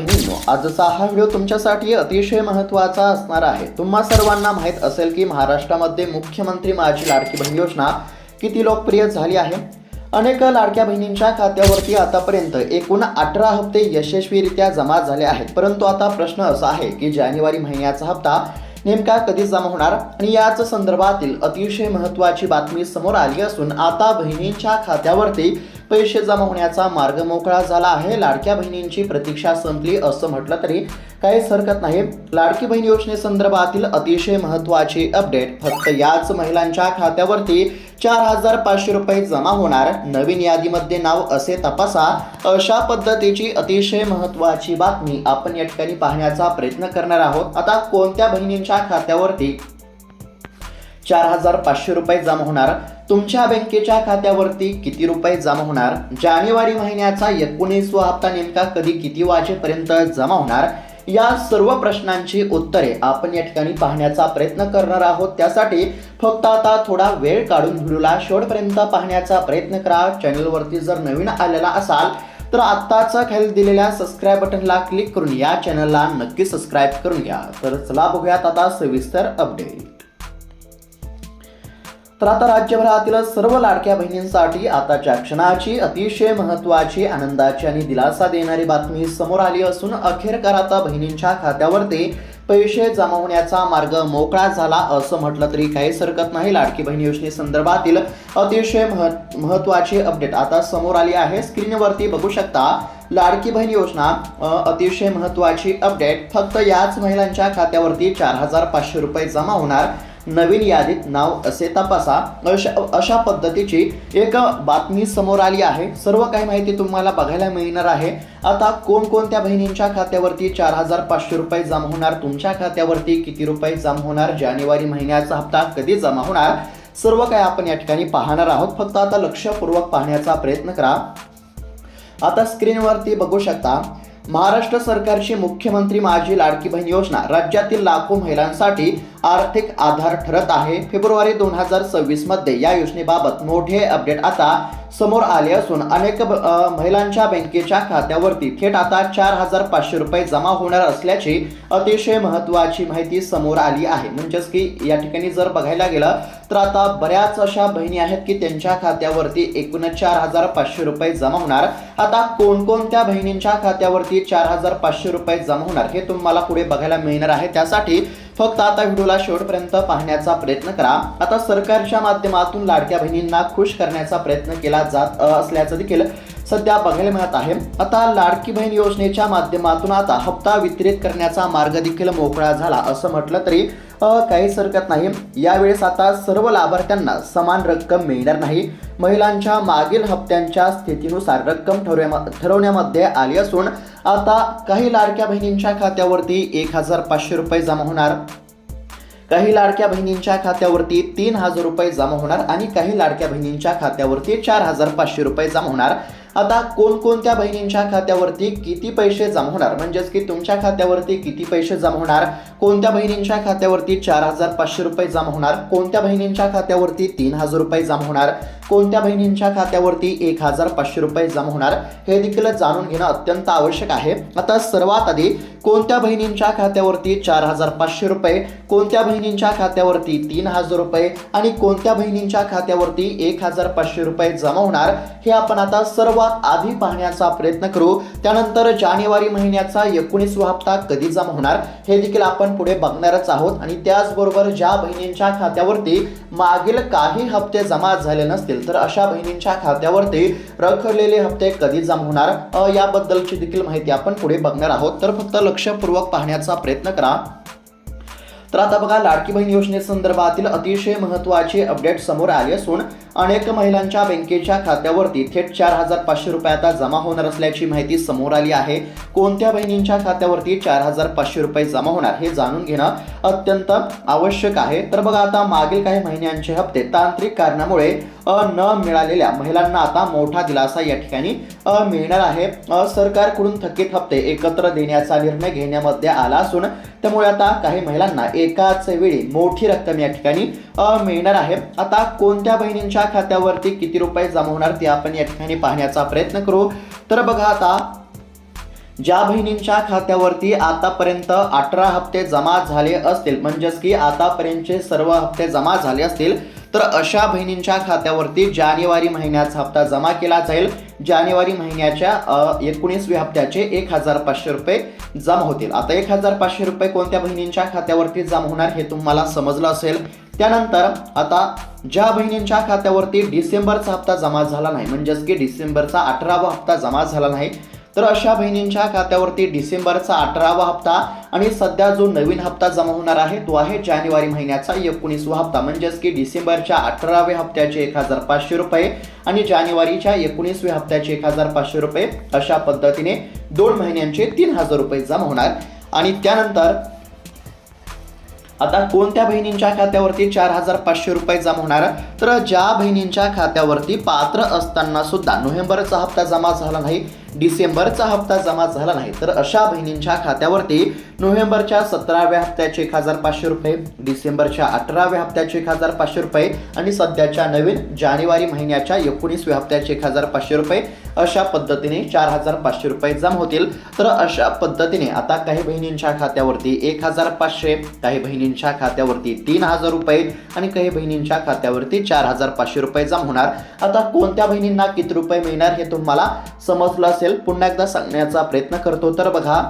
बहिणींनो, आजचा हा व्हिडिओ तुमच्यासाठी अतिशय महत्त्वाचा असणार आहे। तुम्हा सर्वांना माहित असेल की महाराष्ट्रामध्ये मुख्यमंत्री माझी लाडकी बहीण योजना किती लोकप्रिय झाली आहे। अनेक लाडक्या बहिणींच्या खात्यावरती आतापर्यंत एकूण 18 हप्ते यशस्वीरित्या जमा झाले आहेत। परंतु आता प्रश्न असा आहे की जानेवारी महिन्याचा हप्ता नेमका कधी जमा होणार आणि याच संदर्भातील अतिशय महत्त्वाची बातमी समोर आली असून आता बहिणींच्या खात्यावरती पैसे जमा होण्याचा मार्ग मोकळा झाला आहे। लाडक्या बहिणींची प्रतीक्षा संपली असं म्हटलं तरी काहीच हरकत नाही। लाडकी बहीण योजनेसंदर्भातील अतिशय महत्त्वाची अपडेट, फक्त याच महिलांच्या खात्यावरती 4500 रुपये जमा होणार, नवीन यादीमध्ये नाव असे तपासा, अशा पद्धतीची अतिशय महत्त्वाची बातमी आपण या ठिकाणी पाहण्याचा प्रयत्न करणार आहोत। आता कोणत्या बहिणींच्या खात्यावरती 4500 रुपये जमा होणार, तुमच्या बँकेच्या खात्यावरती किती रुपये जमा होणार, जानेवारी महिन्याचा 19वा हप्ता नेमका कधी किती वाजेपर्यंत जमा होणार, या सर्व प्रश्नांची उत्तरे आपण या ठिकाणी पाहण्याचा प्रयत्न करणार आहोत। त्यासाठी फक्त आता थोडा वेळ काढून व्हिडिओला शेवटपर्यंत पाहण्याचा प्रयत्न करा। चॅनलवरती जर नवीन आलेला असाल तर आत्ताच खाली दिलेल्या सबस्क्राईब बटनला क्लिक करून या चॅनलला नक्की सबस्क्राईब करून घ्या। तर चला बघूयात आता सविस्तर अपडेट। तर आता राज्यभरातील सर्व लाडक्या बहिणींसाठी आताच्या क्षणाची अतिशय महत्त्वाची, आनंदाची आणि दिलासा देणारी बातमी समोर आली असून अखेरकार आता बहिणींच्या खात्यावरती पैसे जमा होण्याचा मार्ग मोकळा झाला असं म्हटलं तरी काहीच हरकत नाही। लाडकी बहीण योजनेसंदर्भातील अतिशय महत्त्वाची अपडेट आता समोर आली आहे। स्क्रीनवरती बघू शकता लाडकी बहीण योजना अतिशय महत्त्वाची अपडेट, फक्त याच महिलांच्या खात्यावरती 4500 रुपये जमा होणार, नवीन यादीत नाव असे तपासा, अशा पद्धतीची एक बातमी समोर आली आहे। सर्व काही माहिती तुम्हाला बघायला मिळणार आहे। आता कोणकोणत्या बहिणींच्या खात्यावरती 4500 रुपये जमा होणार, तुमच्या खात्यावरती किती रुपये जमा होणार, जानेवारी महिन्याचा हप्ता कधी जमा होणार, सर्व काही आपण या ठिकाणी पाहणार आहोत। फक्त आता लक्षपूर्वक पाहण्याचा प्रयत्न करा। आता स्क्रीनवरती बघू शकता महाराष्ट्र सरकारची मुख्यमंत्री माझी लाडकी बहीण योजना राज्यातील लाखो महिलांसाठी आर्थिक आधार ठरत आहे। फेब्रुवारी 2026 मध्ये या योजनेबाबत मोठे अपडेट आता समोर आले असून अनेक महिलांच्या बँकेच्या खात्यावरती थेट आता 4500 रुपये जमा होणार असल्याची अतिशय महत्त्वाची माहिती समोर आली आहे। म्हणजेच की या ठिकाणी जर बघायला गेलं तर आता बऱ्याच अशा बहिणी आहेत की त्यांच्या खात्यावरती एकूण 4500 रुपये जमा होणार। आता कोणकोणत्या बहिणींच्या खात्यावरती 4500 रुपये जमा होणार हे तुम्हाला पुढे बघायला मिळणार आहे। त्यासाठी फक्त आता व्हिडिओला शेवटपर्यंत पाहण्याचा प्रयत्न करा। आता सरकारच्या माध्यमातून लाडक्या बहिणींना खुश करण्याचा प्रयत्न केला जात असल्याचं देखील सध्या बघायला मिळत आहे। आता लाडकी बहीण योजनेच्या माध्यमातून आता हप्ता वितरित करण्याचा मार्ग देखील मोकळा झाला असं म्हटलं तरी काहीच हरकत नाही। यावेळेस आता सर्व लाभार्थ्यांना समान रक्कम मिळणार नाही। महिलांच्या मागील हप्त्यांच्या स्थितीनुसार रक्कम ठरवण्यामध्ये आली असून आता काही लाडक्या बहिणींच्या खात्यावरती 1500 रुपये जमा होणार, काही लाडक्या बहिणींच्या खात्यावरती 3000 रुपये जमा होणार आणि काही लाडक्या बहिणींच्या खात्यावरती 4500 रुपये जमा होणार। आता कोणकोणत्या बहिणींच्या खात्यावरती किती पैसे जमा होणार, म्हणजेच की तुमच्या खात्यावरती किती पैसे जमा होणार, कोणत्या बहिणींच्या खात्यावरती 4500 रुपये जमा होणार, कोणत्या बहिणींच्या खात्यावरती 3000 रुपये जमा होणार, कोणत्या बहिणींच्या खात्यावरती 1500 रुपये जमा होणार, हे देखील जाणून घेणं अत्यंत आवश्यक आहे। आता सर्वात आधी कोणत्या बहिणींच्या खात्यावरती 4500 रुपये, कोणत्या बहिणींच्या खात्यावरती 3000 रुपये आणि कोणत्या बहिणींच्या खात्यावरती 1500 रुपये जमा होणार हे आपण आता सर्वात आधी पाहण्याचा प्रयत्न करू। त्यानंतर जानेवारी महिन्याचा 19वा हप्ता कधी जमा होणार हे देखील आपण पुढे बघणारच आहोत आणि त्याचबरोबर ज्या बहिणींच्या खात्यावरती मागील काही हप्ते जमा झाले नसतील तर अशा बहिणींच्या खात्यावरती रखडलेले हप्ते कधी जमा होणार याबद्दलची देखील माहिती आपण पुढे बघणार आहोत। तर फक्त लक्षपूर्वक पाहण्याचा प्रयत्न करा। तर आता बघा लाडकी बहीण योजनेसंदर्भातील अतिशय महत्त्वाची अपडेट समोर आली असून अनेक महिलांच्या बँकेच्या खात्यावरती थेट 4500 रुपये आता जमा होणार असल्याची माहिती समोर आली आहे। कोणत्या बहिणींच्या खात्यावरती 4500 रुपये जमा होणार हे जाणून घेणं अत्यंत आवश्यक आहे। तर बघा आता मागील काही महिन्यांचे हप्ते तांत्रिक कारणामुळे न मिळालेल्या महिलांना आता मोठा दिलासा या ठिकाणी मिळणार आहे। सरकारकडून थकीत हप्ते एकत्र देण्याचा निर्णय घेण्यामध्ये आला असून त्यामुळे आता काही महिलांना एकाच वेळी मोठी रक्कम या ठिकाणी मिळणार आहे। आता कोणत्या बहिणींच्या खात्यावरती किती रुपये जमा होणार ते आपण या ठिकाणी पाहण्याचा प्रयत्न करू। तर बघा आता ज्या बहिणींच्या खात्यावरती आतापर्यंत 18 हप्ते जमा झाले असतील, म्हणजेच की आतापर्यंतचे सर्व हप्ते जमा झाले असतील, तर अशा बहिणींच्या खात्यावरती जानेवारी महिन्याचा हप्ता जमा केला जाईल. जानेवारी महिन्याच्या 19व्या हप्त्याचे 1500 रुपये जमा होतील. आता 1500 रुपये कोणत्या बहिणींच्या खात्यावरती जमा होणार हे तुम्हाला समजलं असेल. त्यानंतर आता ज्या बहिणींच्या खात्यावरती डिसेंबरचा हप्ता जमा झाला नाही, म्हणजेच की डिसेंबरचा 18वा हप्ता जमा झाला नाही, तर अशा बहिणींच्या खात्यावरती डिसेंबरचा 18वा हप्ता आणि सध्या जो नवीन हप्ता जमा होणार आहे तो आहे जानेवारी महिन्याचा 19वा हप्ता, म्हणजेच की डिसेंबरच्या 18व्या हप्त्याचे 1500 रुपये आणि जानेवारीच्या 19व्या हप्त्याचे 1500 रुपये, अशा पद्धतीने 2 महिन्यांचे 3000 रुपये जमा होणार. आणि त्यानंतर आता कोणत्या बहिणींच्या खात्यावरती 4500 रुपये जमा होणार, तर ज्या बहिणींच्या खात्यावरती पात्र असताना सुद्धा नोव्हेंबरचा हप्ता जमा झाला नाही, डिसेंबरचा हप्ता जमा झाला नाही, तर अशा बहिणींच्या खात्यावरती नोव्हेंबरच्या 17व्या हप्त्याचे 1500 रुपये, डिसेंबरच्या 18व्या हप्त्याचे 1500 रुपये आणि सध्याच्या नवीन जानेवारी महिन्याच्या 19व्या हप्त्याचे 1500 रुपये, अशा पद्धतीने 4500 रुपये जमा होतील. तर अशा पद्धतीने आता काही बहिणींच्या खात्यावरती 1500, काही बहिणींच्या खात्यावरती 3000 रुपये आणि काही बहिणींच्या खात्यावरती 4500 रुपये जमा होणार. आता कोणत्या बहिणींना किती रुपये मिळणार हे तुम्हाला समजलं असेल. पुन्हा एकदा सांगण्याचा प्रयत्न करतो. तर बघा,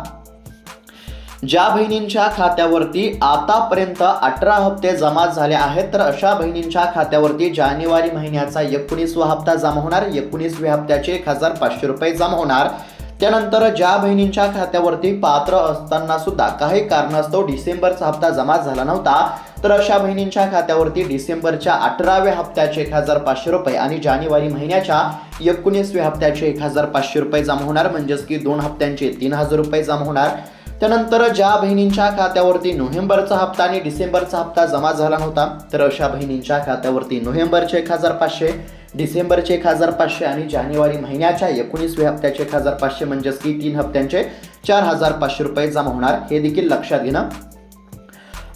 ज्या बहिणींच्या खात्यावरती आतापर्यंत 18 हप्ते जमा झाले आहेत, तर अशा बहिणींच्या खात्यावरती जानेवारी महिन्याचा 19वा हप्ता जमा होणार, 19व्या हप्त्याचे 1500 रुपये जमा होणार. त्यानंतर ज्या बहिणींच्या खात्यावरती पात्र असताना सुद्धा काही कारणास्तव डिसेंबरचा हप्ता जमा झाला नव्हता, तर अशा बहिणींच्या खात्यावरती डिसेंबरच्या 18व्या हप्त्याचे 1500 रुपये आणि जानेवारी महिन्याच्या 19व्या हप्त्याचे 1500 रुपये जमा होणार, म्हणजेच की 2 हप्त्यांचे 3000 रुपये जमा होणार. त्यानंतर ज्या बहिणींच्या खात्यावरती नोव्हेंबरचा हप्ता आणि डिसेंबरचा हप्ता जमा झाला नव्हता, तर अशा बहिणींच्या खात्यावरती नोव्हेंबरचे 1500, डिसेंबरचे 1500 आणि जानेवारी महिन्याच्या 19व्या हप्त्याचे 1500, म्हणजेच की 3 हप्त्यांचे 4500 रुपये जमा होणार. हे देखील लक्षात घेणं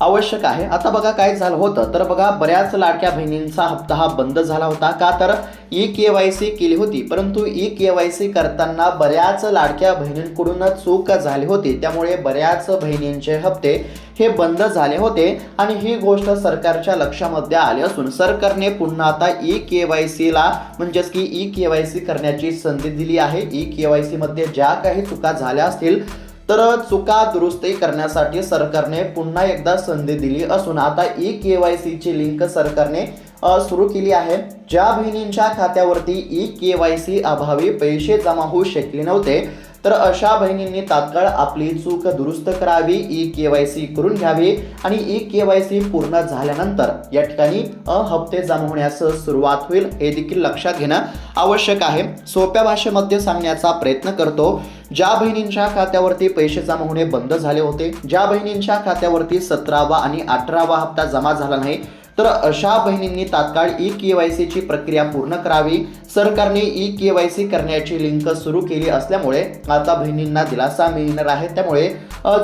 आवश्यक आहे. आता बघा काय झालं होतं, तर बघा बऱ्याच लाडक्या बहिणींचा हप्ता हा बंद झाला होता. का तर ई-KYC केली होती, परंतु ई-KYC करताना बऱ्याच लाडक्या बहिणींकडून चूक झाली होती, त्यामुळे बऱ्याच बहिणींचे हप्ते हे बंद झाले होते आणि ही गोष्ट सरकारच्या लक्षामध्ये आली असून सरकारने पुन्हा आता ई-KYCला म्हणजेच की ई-KYC करण्याची संधी दिली आहे. ई-KYC मध्ये ज्या काही चुका झाल्या असतील तर चुका दुरुस्ती करण्यासाठी सरकारने पुन्हा एकदा संधी दिली असून आता ई-KYC ची लिंक सरकारने सुरू केली आहे. ज्या बहिणींच्या खात्यावरती ई-KYC अभावी पैसे जमा होऊ शकले नव्हते, तर अशा बहिणींनी तात्काळ आपली चूक दुरुस्त करावी, ई-KYC करून घ्यावी आणि ई-KYC पूर्ण झाल्यानंतर या ठिकाणी हप्ते जमा होण्यास सुरुवात होईल. हे देखील लक्षात घेणं आवश्यक आहे. सोप्या भाषेमध्ये सांगण्याचा प्रयत्न करतो. ज्या बहिणींच्या खात्यावरती पैसे जमा होणे बंद झाले होते, ज्या बहिणींच्या खात्यावरती 17वा आणि 18वा हप्ता जमा झाला नाही, तर अशा बहिणींनी तात्काळ ई-KYC ची प्रक्रिया पूर्ण करावी. सरकारने ई-KYC करण्याची लिंक सुरू केली असल्यामुळे आता बहिणींना दिलासा मिळणार आहे. त्यामुळे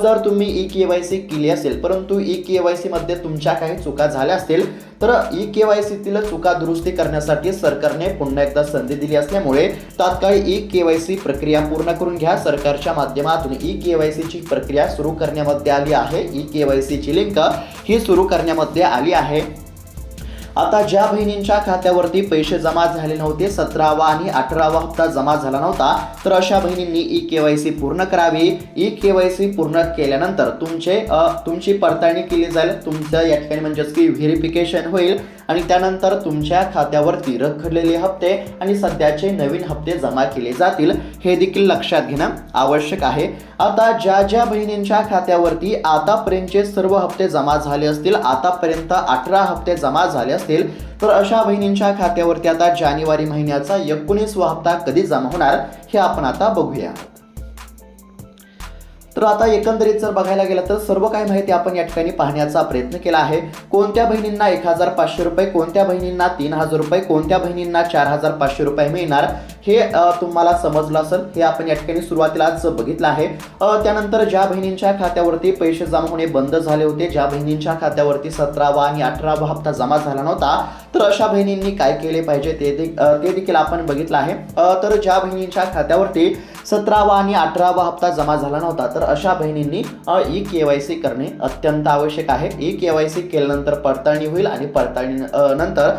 जर तुम्ही ई-KYC केली असेल परंतु ई-KYC मध्ये तुमच्या काही चुका झाल्या असतील, तर ई-KYC तील चुका दुरुस्ती करण्यासाठी सरकारने पुन्हा एकदा संधी दिली असल्यामुळे तात्काळ ई-KYC प्रक्रिया पूर्ण करून घ्या. सरकारच्या माध्यमातून ई-KYC ची प्रक्रिया सुरू करण्यामध्ये आली आहे. ई-KYC ची लिंक ही सुरू करण्यामध्ये आली आहे. आता ज्या बहिणींच्या खात्यावरती पैसे जमा झाले नव्हते, 17वा आणि 18वा हप्ता जमा झाला नव्हता, तर अशा बहिणींनी ई-KYC पूर्ण करावी. ई-KYC पूर्ण केल्यानंतर तुमची पडताळणी केली जाईल. तुमचं या ठिकाणी म्हणजेच की व्हेरिफिकेशन होईल आणि त्यानंतर तुमच्या खात्यावरती रखडलेले हप्ते आणि सध्याचे नवीन हप्ते जमा केले जातील. हे देखील लक्षात घेणं आवश्यक आहे. आता ज्या बहिणींच्या खात्यावरती आतापर्यंतचे सर्व हप्ते जमा झाले असतील, आतापर्यंत 18 हप्ते जमा झाले असतील, तर अशा बहिणींच्या खात्यावरती आता जानेवारी महिन्याचा 19वा हप्ता कधी जमा होणार हे आपण आता बघूया. तर आता एकंदरीत जर बघायला गेलं तर सर्व काही माहिती आपण या ठिकाणी पाहण्याचा प्रयत्न केला आहे. कोणत्या बहिणींना 1500 रुपये, कोणत्या बहिणींना 3000 रुपये, कोणत्या बहिणींना 4500 रुपये मिळणार हे तुम्हाला समजलं असेल. हे आपण या ठिकाणी सुरुवातीलाच बघितलं आहे. त्यानंतर ज्या बहिणींच्या खात्यावरती पैसे जमा होणे बंद झाले होते, ज्या बहिणींच्या खात्यावरती 17वा आणि 18वा हप्ता जमा झाला नव्हता, तर अशा बहिणींनी काय केले पाहिजे ते देखील आपण बघितलं आहे. तर ज्या बहिणींच्या खात्यावरती 17वा आणि 18वा हप्ता जमा झाला नव्हता, तर अशा बहिणींनी ई-KYC करणे अत्यंत आवश्यक आहे. ई-KYC केल्यानंतर पडताळणी होईल आणि पडताळणी नंतर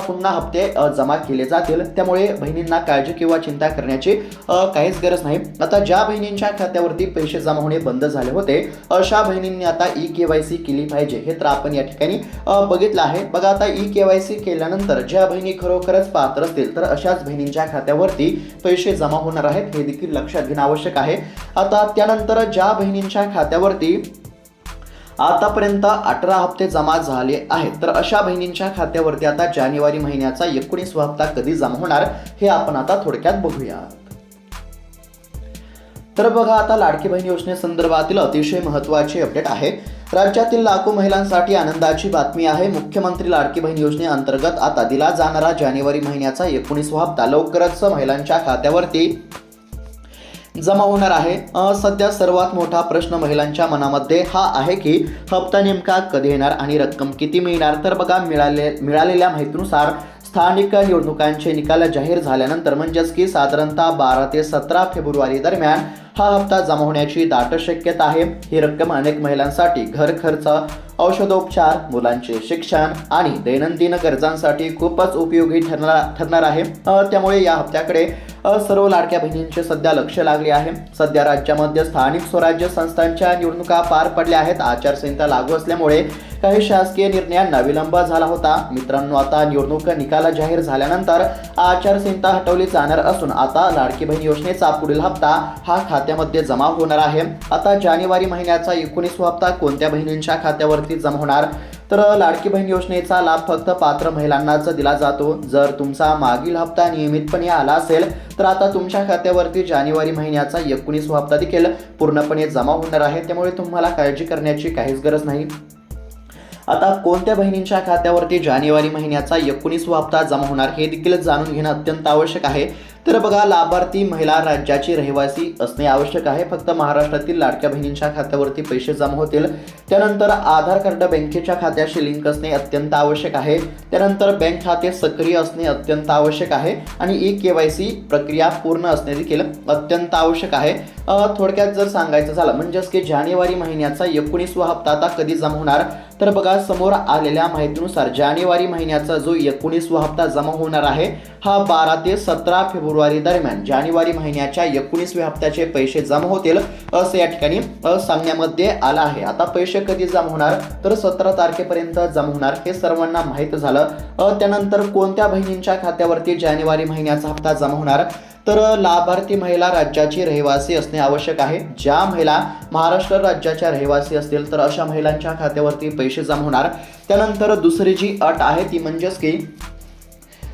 पुन्हा हप्ते जमा केले जातील. त्यामुळे बहिणींना काळजी किंवा चिंता करण्याची काहीच गरज नाही. आता ज्या बहिणींच्या खात्यावरती पैसे जमा होणे बंद झाले होते, अशा बहिणींनी आता ई-KYC केली पाहिजे. हे तर आपण या ठिकाणी बघितलं आहे. बघा, आता ई-KYC केल्यानंतर ज्या बहिणी खरोखरच पात्र असतील, तर अशाच बहिणींच्या खात्यावरती पैसे जमा होणार आहेत. हे देखील लक्षात घेणं आवश्यक आहे. आता त्यानंतर ज्या बहिणींच्या खात्यावरती आतापर्यंत 18 हप्ते जमा झाले आहेत, तर अशा बहिणींच्या खात्यावरती आता जानेवारी महिन्याचा 19वा हप्ता कधी जमा होणार हे आपण आता थोडक्यात बघूया. तर बघा, आता लाडकी बहीण योजनेसंदर्भातील अतिशय महत्त्वाची अपडेट आहे. राज्यातील लाखो महिलांसाठी आनंदाची बातमी आहे. मुख्यमंत्री लाडकी बहीण योजनेअंतर्गत आता दिला जाणारा जानेवारी महिन्याचा 19वा हप्ता लवकरच महिलांच्या खात्यावरती जमा होणार आहे. सध्या सर्वात मोठा प्रश्न महिलांच्या मनामध्ये हा आहे की हप्ता नेमका कधी येणार आणि रक्कम किती मिळणार. तर बघा, मिळालेल्या माहितीनुसार स्थानिक निवडणुकांचे निकाल जाहीर झाल्यानंतर म्हणजेच की साधारणतः 12 ते 17 फेब्रुवारी दरम्यान हा हप्ता जमा होण्याची दाट शक्यता आहे. ही रक्कम अनेक महिलांसाठी घर खर्च, औषधोपचार, मुलांचे शिक्षण आणि दैनंदिन गरजांसाठी खूपच उपयोगी ठरणार आहे. त्यामुळे या हप्त्याकडे सर्व लाडक्या बहिणींचे सध्या लक्ष लागले आहे. सध्या राज्यामध्ये स्थानिक स्वराज्य संस्थांच्या निवडणुका पार पडल्या आहेत. आचारसंहिता लागू असल्यामुळे काही शासकीय निर्णयांना विलंब झाला होता. मित्रांनो, आता निवडणूक निकाल जाहीर झाल्यानंतर आचारसंहिता हटवली जाणार असून आता लाडकी बहीण योजनेचा पुढील हप्ता हा खात्यामध्ये जमा होणार आहे. आता जानेवारी महिन्याचा 19वा हप्ता कोणत्या बहिणींच्या खात्यावरती जमा होणार, तर लाडकी बहीण योजनेचा लाभ फक्त पात्र महिलांनाच दिला जातो. जर तुमचा मागील हप्ता नियमितपणे आला असेल, तर आता तुमच्या खात्यावरती जानेवारी महिन्याचा 19वा हप्ता देखील पूर्णपणे जमा होणार आहे. त्यामुळे तुम्हाला काळजी करण्याची काहीच गरज नाही. आता कोणत्या बहिणींच्या खात्यावरती जानेवारी महिन्याचा 19वा हप्ता जमा होणार हे देखील जाणून घेणं अत्यंत आवश्यक आहे. तर बघा, लाभार्थी महिला राज्याची रहिवासी असणे आवश्यक आहे. फक्त महाराष्ट्रातील लाडक्या बहिणींच्या खात्यावरती पैसे जमा होतील. त्यानंतर आधार कार्ड बँकेच्या खात्याशी लिंक असणे अत्यंत आवश्यक आहे. त्यानंतर बँक खाते सक्रिय असणे अत्यंत आवश्यक आहे आणि ई-KYC प्रक्रिया पूर्ण असणे देखील अत्यंत आवश्यक आहे. थोडक्यात जर सांगायचं झालं म्हणजेच की जानेवारी महिन्याचा 19वा हप्ता आता कधी जमा होणार, तर बघा, समोर आलेल्या माहितीनुसार जानेवारी महिन्याचा जो 19वा हप्ता जमा होणार आहे हा 12 ते 17 फेब्रुवारी दरम्यान जानेवारी महिन्याच्या 19व्या हप्त्याचे पैसे जमा होतील असं या ठिकाणी सांगण्यामध्ये आलं आहे. आता पैसे कधी जमा होणार, तर 17 तारखेपर्यंत जमा होणार हे सर्वांना माहीत झालं. त्यानंतर कोणत्या बहिणींच्या खात्यावरती जानेवारी महिन्याचा हप्ता जमा होणार, तर लाभार्थी महिला राज्याची रहिवासी असणे आवश्यक आहे. ज्या महिला महाराष्ट्र राज्याच्या रहिवासी असतील तर अशा महिलांच्या खात्यावरती पैसे जमा होणार. त्यानंतर दुसरी जी अट आहे ती म्हणजेच की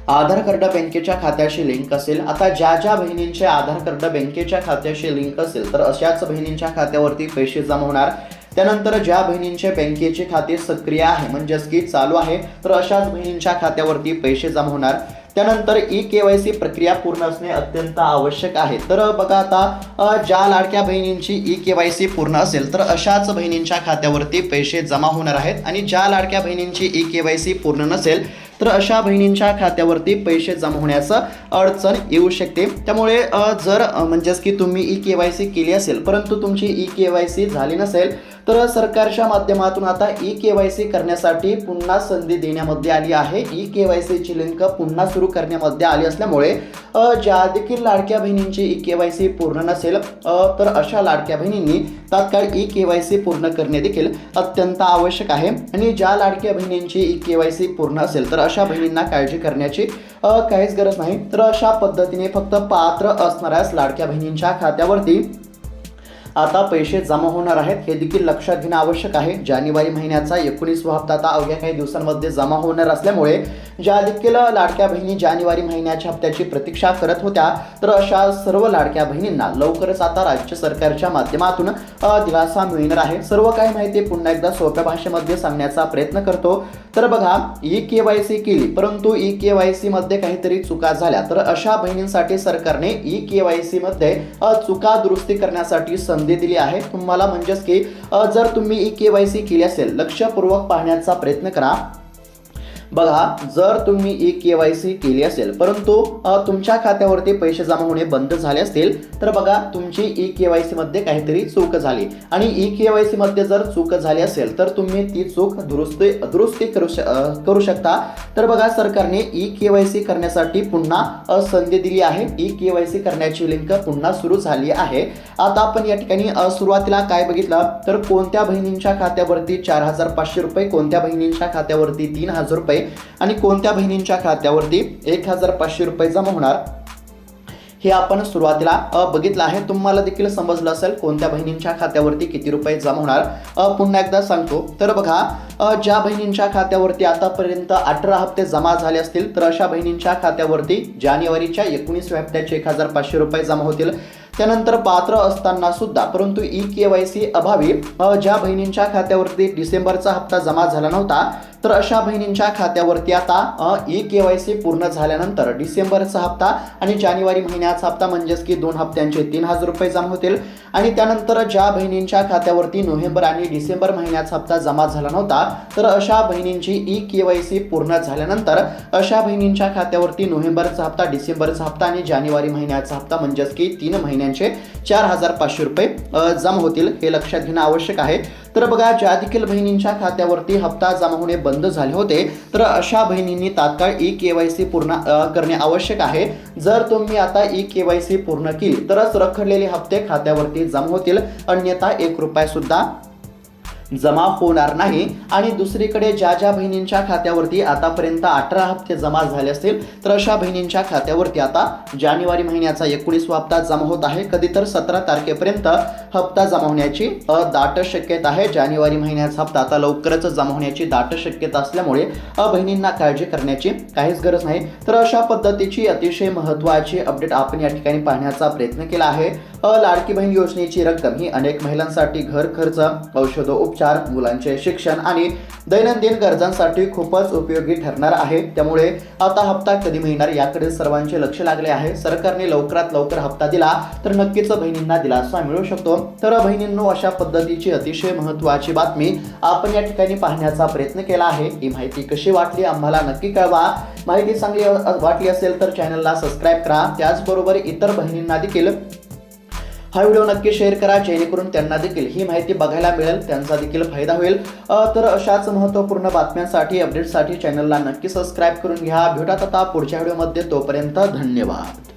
आधार कार्ड बँकेच्या खात्याशी लिंक असेल. आता ज्या बहिणींचे आधार कार्ड बँकेच्या खात्याशी लिंक असेल तर अशाच बहिणींच्या खात्यावरती पैसे जमा होणार. त्यानंतर ज्या बहिणींचे बँकेचे खाते सक्रिय आहे म्हणजेच की चालू आहे, तर अशाच बहिणींच्या खात्यावरती पैसे जमा होणार. त्यानंतर ई-KYC प्रक्रिया पूर्ण असणे अत्यंत आवश्यक आहे. तर बघा, आता ज्या लाडक्या बहिणींची ई-KYC पूर्ण असेल तर अशाच बहिणींच्या खात्यावरती पैसे जमा होणार आहेत आणि ज्या लाडक्या बहिणींची ई-KYC पूर्ण नसेल तर अशा बहिणींच्या खात्यावरती पैसे जमा होण्याचं अडचण येऊ शकते. त्यामुळे जर म्हणजेच की तुम्ही ई-KYC केली असेल परंतु तुमची ई-KYC झाली नसेल तर सरकारच्या माध्यमातून आता ई-KYC करण्यासाठी पुन्हा संधी देण्यामध्ये आली आहे. ई-KYCची लिंक पुन्हा सुरू करण्यामध्ये आली असल्यामुळे ज्या देखील लाडक्या बहिणींची ई-KYC पूर्ण नसेल तर अशा लाडक्या बहिणींनी तात्काळ ई-KYC पूर्ण करणे देखील अत्यंत आवश्यक आहे. आणि ज्या लाडक्या बहिणींची ई-KYC पूर्ण असेल तर अशा बहिणींना काळजी करण्याची काहीच गरज नाही. तर अशा पद्धतीने फक्त पात्र असणाऱ्या लाडक्या बहिणींच्या खात्यावरती आता पैसे जमा होणार आहेत हे देखील लक्षात घेणं आवश्यक आहे. जानेवारी महिन्याचा 19वा हप्ता आता अवघ्या काही दिवसांमध्ये जमा होणार असल्यामुळे ज्या देखील लाडक्या बहिणी जानेवारी महिन्याच्या हप्त्याची प्रतीक्षा करत होत्या, तर अशा सर्व लाडक्या बहिणींना लवकरच आता राज्य सरकारच्या माध्यमातून दिलासा मिळणार आहे. सर्व काही माहिती पुन्हा एकदा सोप्या भाषेमध्ये सांगण्याचा प्रयत्न करतो. तर बघा, ई-केवायसी केली परंतु ई-केवायसी मध्ये काहीतरी चुका झाल्या, तर अशा बहिणींसाठी सरकारने ई-केवायसी मध्ये चुका दुरुस्ती करण्यासाठी संधी दिली आहे तुम्हाला. म्हणजेच की जर तुम्ही ई-केवायसी केली असेल, लक्षपूर्वक पाहण्याचा प्रयत्न करा. बघा, जर तुम्ही ई-केवायसी केली असेल परंतु तुमच्या खात्यावरती पैसे जमा होणे बंद झाले असतील, तर बघा तुमची ई-केवायसी मध्ये काहीतरी चूक झाली आणि ई-केवायसी मध्ये जर चूक झाली असेल तर तुम्ही ती चूक दुरुस्ती करू शकता. तर बघा, सरकारने ई-केवायसी करण्यासाठी पुन्हा संधी दिली आहे. ई-केवायसी करण्याची लिंक पुन्हा सुरू झाली आहे. आता आपण या ठिकाणी सुरुवातीला काय बघितलं, तर कोणत्या बहिणींच्या खात्यावरती 4,500 रुपये, कोणत्या बहिणींच्या खात्यावरती 3,000 रुपये आणि कोणत्या बहिणींच्या खात्यावरती 1,500 रुपये जमा होणार हे आपण सुरुवातीला बघितलं आहे. तुम्हाला देखील समजलं असेल कोणत्या बहिणींच्या खात्यावरती किती रुपये जमा होणार. पुन्हा एकदा सांगतो. तर बघा, ज्या बहिणींच्या खात्यावरती आतापर्यंत 18 हप्ते जमा झाले असतील, तर अशा बहिणींच्या खात्यावरती जानेवारीच्या 19व्या हप्त्याचे 1,500 रुपये जमा होतील. त्यानंतर पात्र असताना सुद्धा परंतु ई-केवायसी अभावी ज्या बहिणींच्या खात्यावरती डिसेंबरचा हप्ता जमा झाला नव्हता, तर अशा बहिणींच्या खात्यावरती आता ई-केवायसी पूर्ण झाल्यानंतर डिसेंबरचा हप्ता आणि जानेवारी महिन्याचा हप्ता म्हणजेच की 2 हप्त्यांचे 3,000 रुपये जमा होतील. आणि त्यानंतर ज्या बहिणींच्या खात्यावरती नोव्हेंबर आणि डिसेंबर महिन्याचा हप्ता जमा झाला नव्हता, तर अशा बहिणींची ई-केवायसी पूर्ण झाल्यानंतर अशा बहिणींच्या खात्यावरती नोव्हेंबरचा हप्ता, डिसेंबरचा हप्ता आणि जानेवारी महिन्याचा हप्ता म्हणजेच की 3 महिन्यांचे 4,500 रुपये जमा होतील. हे लक्षात घेणं आवश्यक आहे. तर बघा, ज्या देखील बहिणींच्या खात्यावरती हप्ता जमा होणे बंद झाले होते, तर अशा बहिणींनी तात्काळ ई-केवायसी पूर्ण करणे आवश्यक आहे. जर तुम्ही आता ई-केवायसी पूर्ण केली तरच रखडलेले हप्ते खात्यावरती जमा होतील, अन्यथा 1 रुपया सुद्धा जमा होणार नाही. आणि दुसरीकडे ज्या बहिणींच्या खात्यावरती आतापर्यंत 18 हप्ते जमा झाले असतील, तर अशा बहिणींच्या खात्यावरती आता जानेवारी महिन्याचा 19वा हप्ता जमा होत आहे. कधी तर 17 तारखेपर्यंत हप्ता जमा होण्याची दाट शक्यता आहे. जानेवारी महिन्याचा हप्ता आता लवकरच जमा होण्याची दाट शक्यता असल्यामुळे बहिणींना काळजी करण्याची काहीच गरज नाही. तर अशा पद्धतीची अतिशय महत्त्वाची अपडेट आपण या ठिकाणी पाहण्याचा प्रयत्न केला आहे. लाडकी बहीण योजनेची रक्कम ही अनेक महिलांसाठी घर खर्च, औषधोपचार, मुलांचे शिक्षण आणि दैनंदिन गरजांसाठी खूपच उपयोगी ठरणार आहे. त्यामुळे आता हप्ता कधी मिळणार याकडे सर्वांचे लक्ष लागले आहे. सरकारने लवकरात लवकर हप्ता दिला तर नक्कीच बहिणींना दिलासा मिळू शकतो. तर बहिणींनो, अशा पद्धतीची अतिशय महत्त्वाची बातमी आपण या ठिकाणी पाहण्याचा प्रयत्न केला आहे. ही माहिती कशी वाटली आम्हाला नक्की कळवा. माहिती चांगली वाटली असेल तर चॅनलला सबस्क्राईब करा. त्याचबरोबर इतर बहिणींना देखील हा व्हिडिओ नक्की शेअर करा, जेणेकरून त्यांना देखील ही माहिती बघायला मिळेल, त्यांचा देखील फायदा होईल. तर अशाच महत्त्वपूर्ण बातम्यांसाठी, अपडेटसाठी चॅनलला नक्की सबस्क्राईब करून घ्या. भेटूयात आता पुढच्या व्हिडिओमध्ये. तोपर्यंत धन्यवाद.